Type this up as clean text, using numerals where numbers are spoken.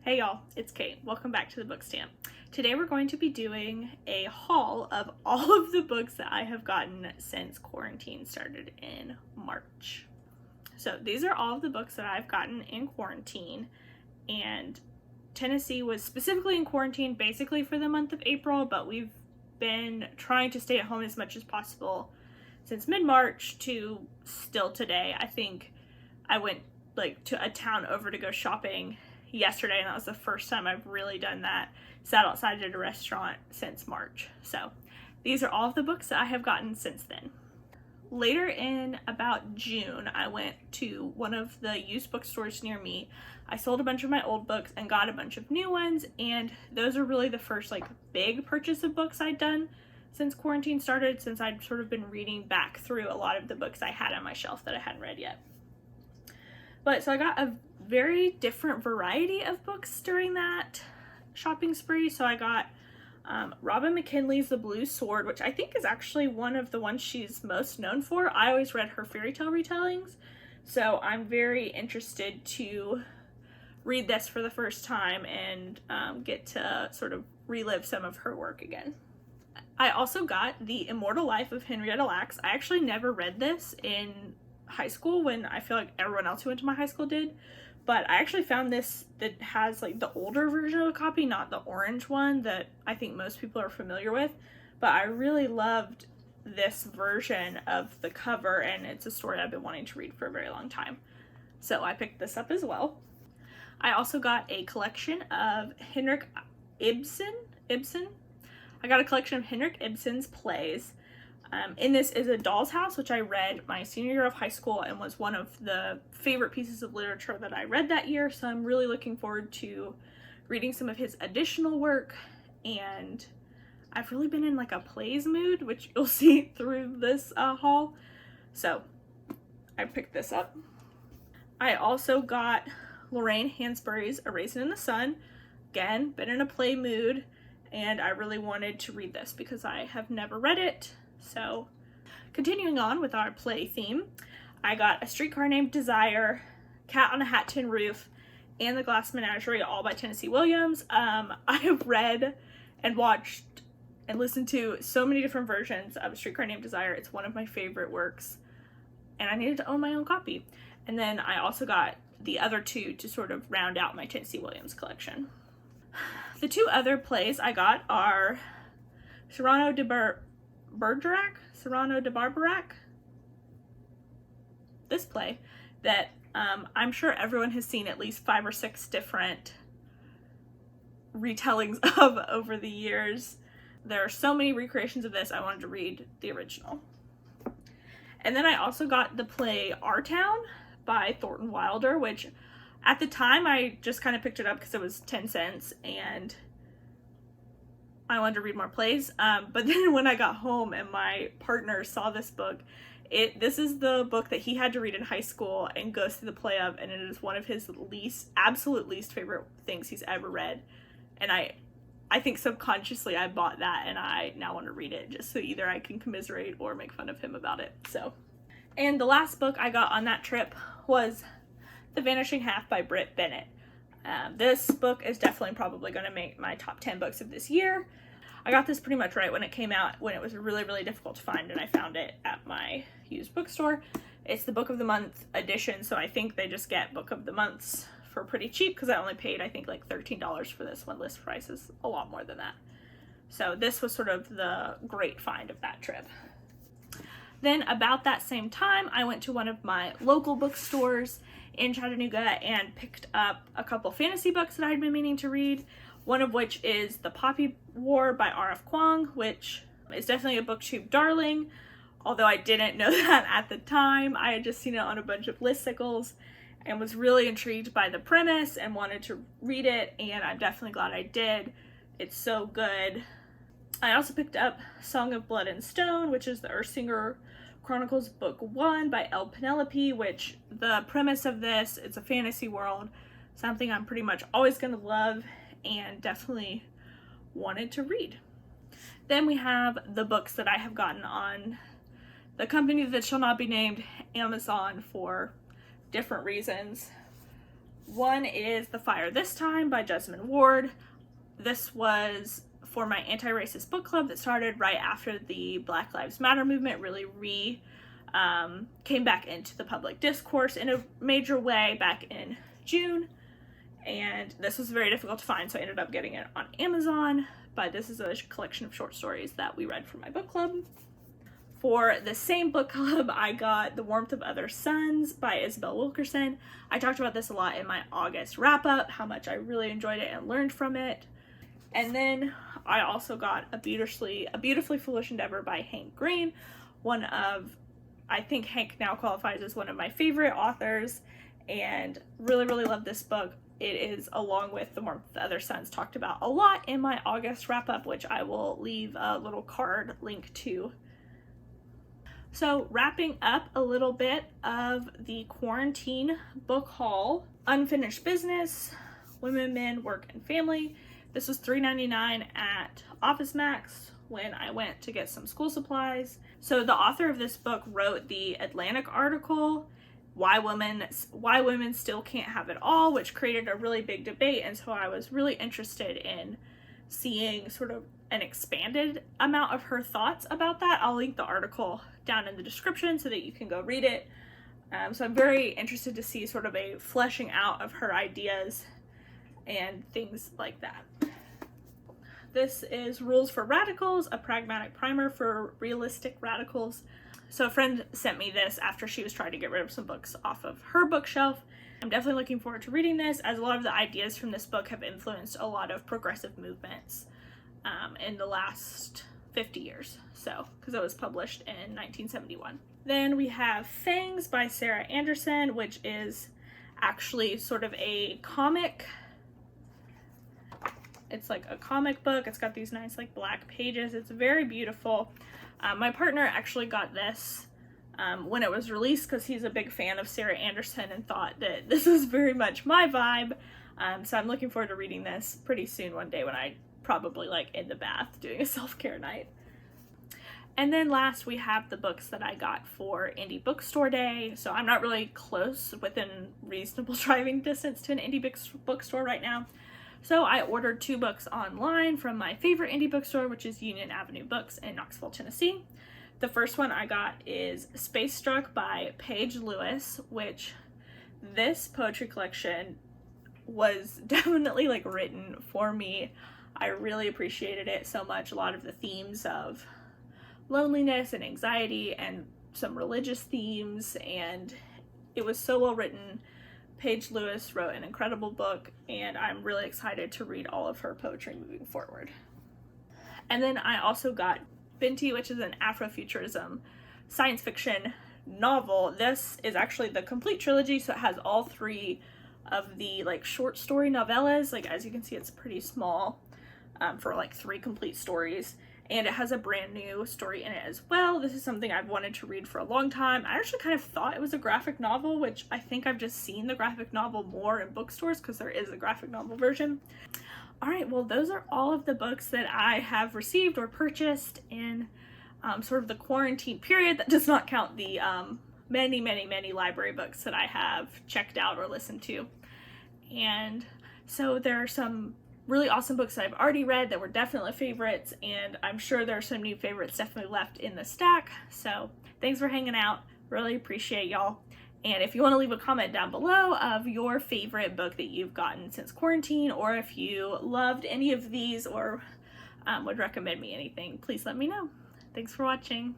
Hey y'all, it's Kate. Welcome back to the Book Stamp. Today we're going to be doing a haul of all of the books that I have gotten since quarantine started in March. So these are all of the books that I've gotten in quarantine, and Tennessee was specifically in quarantine basically for the month of April, but we've been trying to stay at home as much as possible since mid-March to still today. I think I went to a town over to go shopping yesterday, and that was the first time I've really done that. Sat outside at a restaurant since March. So these are all of the books that I have gotten since then. Later in about June, I went to one of the used bookstores near me. I sold a bunch of my old books and got a bunch of new ones, and those are really the first big purchase of books I'd done since quarantine started, since I'd sort of been reading back through a lot of the books I had on my shelf that I hadn't read yet. But so I got a very different variety of books during that shopping spree. So I got Robin McKinley's The Blue Sword, which I think is actually one of the ones she's most known for. I always read her fairy tale retellings, so I'm very interested to read this for the first time and get to sort of relive some of her work again. I also got The Immortal Life of Henrietta Lacks. I actually never read this in high school when I feel like everyone else who went to my high school did, but I actually found this that has the older version of a copy, not the orange one that I think most people are familiar with, but I really loved this version of the cover, and it's a story I've been wanting to read for a very long time, so I picked this up as well. I also got a collection of Henrik Ibsen. I got a collection of Henrik Ibsen's plays. In this is A Doll's House, which I read my senior year of high school and was one of the favorite pieces of literature that I read that year, so I'm really looking forward to reading some of his additional work, and I've really been in a plays mood, which you'll see through this haul, so I picked this up. I also got Lorraine Hansberry's A Raisin in the Sun. Again, been in a play mood, and I really wanted to read this because I have never read it. So, continuing on with our play theme, I got A Streetcar Named Desire, Cat on a Hat Tin Roof, and The Glass Menagerie, all by Tennessee Williams. I have read and watched and listened to so many different versions of A Streetcar Named Desire. It's one of my favorite works, and I needed to own my own copy. And then I also got the other two to sort of round out my Tennessee Williams collection. The two other plays I got are Cyrano de Bergerac, this play that I'm sure everyone has seen at least 5 or 6 different retellings of over the years. There are so many recreations of this, I wanted to read the original. And then I also got the play Our Town by Thornton Wilder, which at the time I just kind of picked it up because it was 10 cents and I wanted to read more plays, but then when I got home and my partner saw this book, this is the book that he had to read in high school and goes through the play of, and it is one of his absolute least favorite things he's ever read, and I think subconsciously I bought that, and I now want to read it just so either I can commiserate or make fun of him about it. So, and the last book I got on that trip was The Vanishing Half by Brit Bennett. This book is definitely probably going to make my top 10 books of this year. I got this pretty much right when it came out, when it was really, really difficult to find, and I found it at my used bookstore. It's the Book of the Month edition, so I think they just get Book of the Months for pretty cheap because I only paid, I think, $13 for this one. List price is a lot more than that. So this was sort of the great find of that trip. Then about that same time, I went to one of my local bookstores in Chattanooga and picked up a couple fantasy books that I had been meaning to read, one of which is The Poppy War by R.F. Kuang, which is definitely a booktube darling, although I didn't know that at the time. I had just seen it on a bunch of listicles and was really intrigued by the premise and wanted to read it, and I'm definitely glad I did. It's so good. I also picked up Song of Blood and Stone, which is the Ersinger Chronicles Book 1 by Elle Penelope, which the premise of this, it's a fantasy world, something I'm pretty much always going to love and definitely wanted to read. Then we have the books that I have gotten on the company that shall not be named, Amazon, for different reasons. One is The Fire This Time by Jesmyn Ward. This was for my anti-racist book club that started right after the Black Lives Matter movement really came back into the public discourse in a major way back in June. And this was very difficult to find, so I ended up getting it on Amazon. But this is a collection of short stories that we read for my book club. For the same book club, I got The Warmth of Other Suns by Isabel Wilkerson. I talked about this a lot in my August wrap-up, how much I really enjoyed it and learned from it. And then I also got A Beautifully Foolish Endeavor by Hank Green, I think Hank now qualifies as one of my favorite authors, and really, really love this book. It is, along with The Warmth of Other Suns, talked about a lot in my August wrap-up, which I will leave a little card link to. So wrapping up a little bit of the quarantine book haul, Unfinished Business, Women, Men, Work, and Family. This was $3.99 at Office Max when I went to get some school supplies. So the author of this book wrote the Atlantic article, Why Women Still Can't Have It All, which created a really big debate, and so I was really interested in seeing sort of an expanded amount of her thoughts about that. I'll link the article down in the description so that you can go read it. So I'm very interested to see sort of a fleshing out of her ideas and things like that. This is Rules for Radicals, a pragmatic primer for realistic radicals. So a friend sent me this after she was trying to get rid of some books off of her bookshelf. I'm definitely looking forward to reading this, as a lot of the ideas from this book have influenced a lot of progressive movements in the last 50 years. So, because it was published in 1971. Then we have Fangs by Sarah Anderson, which is actually sort of a comic. It's like a comic book. It's got these nice like black pages. It's very beautiful. My partner actually got this when it was released because he's a big fan of Sarah Anderson and thought that this was very much my vibe. So I'm looking forward to reading this pretty soon one day when I probably like in the bath doing a self-care night. And then last we have the books that I got for Indie Bookstore Day. So I'm not really close, within reasonable driving distance to an indie bookstore right now. So I ordered 2 books online from my favorite indie bookstore, which is Union Avenue Books in Knoxville, Tennessee. The first one I got is Space Struck by Paige Lewis, which this poetry collection was definitely like written for me. I really appreciated it so much. A lot of the themes of loneliness and anxiety and some religious themes, and it was so well written. Paige Lewis wrote an incredible book, and I'm really excited to read all of her poetry moving forward. And then I also got Binti, which is an Afrofuturism science fiction novel. This is actually the complete trilogy, so it has all 3 of the like short story novellas. Like as you can see, it's pretty small for like 3 complete stories. And it has a brand new story in it as well. This is something I've wanted to read for a long time. I actually kind of thought it was a graphic novel, which I think I've just seen the graphic novel more in bookstores because there is a graphic novel version. All right, well, those are all of the books that I have received or purchased in sort of the quarantine period. That does not count the many library books that I have checked out or listened to. And so there are some really awesome books that I've already read that were definitely favorites, and I'm sure there are some new favorites definitely left in the stack. So thanks for hanging out. Really appreciate y'all. And if you want to leave a comment down below of your favorite book that you've gotten since quarantine, or if you loved any of these or would recommend me anything, please let me know. Thanks for watching.